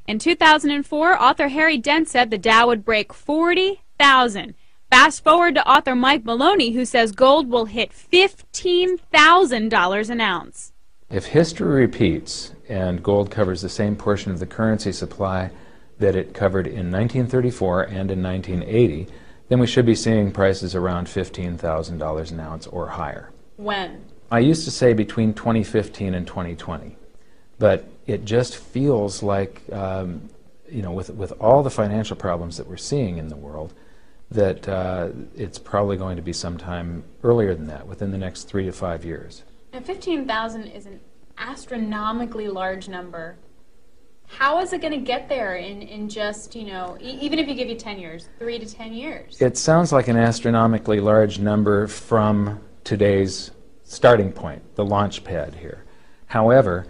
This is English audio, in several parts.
In 2004, author Harry Dent said the Dow would break 40,000. Fast forward to author Mike Maloney, who says gold will hit $15,000 an ounce. If history repeats and gold covers the same portion of the currency supply that it covered in 1934 and in 1980, then we should be seeing prices around $15,000 an ounce or higher. When? I used to say between 2015 and 2020, but it just feels like, with all the financial problems that we're seeing in the world, that it's probably going to be sometime earlier than that, within the next 3 to 5 years. Now, 15,000 is an astronomically large number. How is it going to get there in just, even if you give you 10 years, 3 to 10 years? It sounds like an astronomically large number from today's starting point, the launch pad here. However,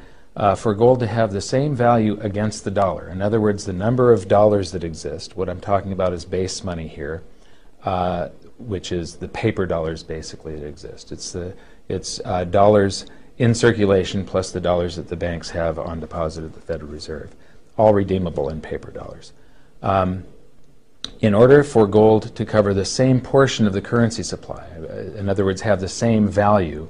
for gold to have the same value against the dollar, in other words, the number of dollars that exist, what I'm talking about is base money here, which is the paper dollars basically that exist. It's dollars in circulation plus the dollars that the banks have on deposit at the Federal Reserve, all redeemable in paper dollars. In order for gold to cover the same portion of the currency supply, in other words, have the same value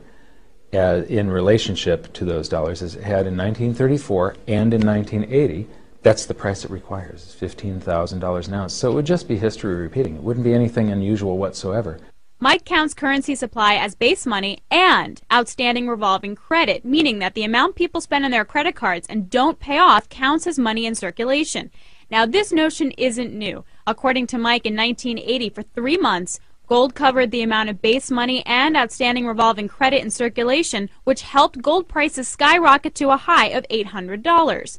in relationship to those dollars as it had in 1934 and in 1980, that's the price it requires, is $15,000 an ounce. So it would just be history repeating. It wouldn't be anything unusual whatsoever. Mike counts currency supply as base money and outstanding revolving credit, meaning that the amount people spend on their credit cards and don't pay off counts as money in circulation. Now, this notion isn't new. According to Mike, in 1980, for 3 months, gold covered the amount of base money and outstanding revolving credit in circulation, which helped gold prices skyrocket to a high of $800.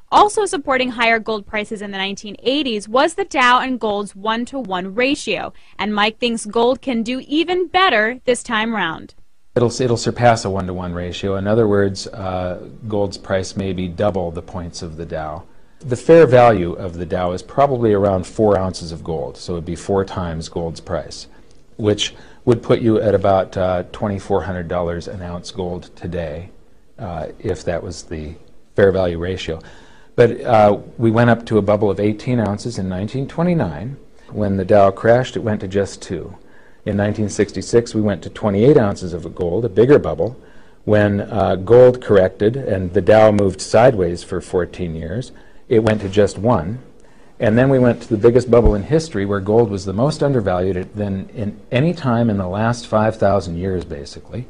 Also supporting higher gold prices in the 1980s was the Dow and gold's 1-to-1 ratio, and Mike thinks gold can do even better this time round. It'll surpass a 1-to-1 ratio. In other words, gold's price may be double the points of the Dow. The fair value of the Dow is probably around 4 ounces of gold, so it would be 4 times gold's price, which would put you at about $2,400 an ounce gold today, if that was the fair value ratio. But we went up to a bubble of 18 ounces in 1929. When the Dow crashed, it went to just 2. In 1966, we went to 28 ounces of gold, a bigger bubble. When gold corrected and the Dow moved sideways for 14 years, it went to just 1. And then we went to the biggest bubble in history, where gold was the most undervalued than in any time in the last 5,000 years, basically.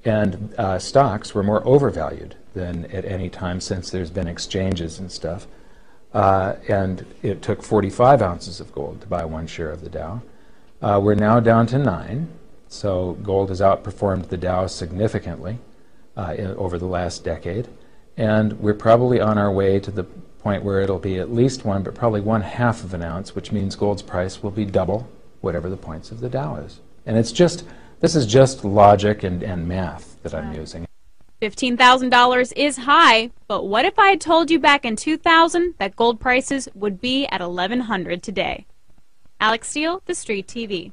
And stocks were more overvalued than at any time since there's been exchanges and stuff. And it took 45 ounces of gold to buy 1 share of the Dow. We're now down to 9, so gold has outperformed the Dow significantly over the last decade. And we're probably on our way to the point where it'll be at least 1, but probably 1/2 of an ounce, which means gold's price will be double whatever the points of the Dow is. And this is just logic and math that I'm using. $15,000 is high, but what if I had told you back in 2000 that gold prices would be at $1,100 today? Alex Steele, The Street TV.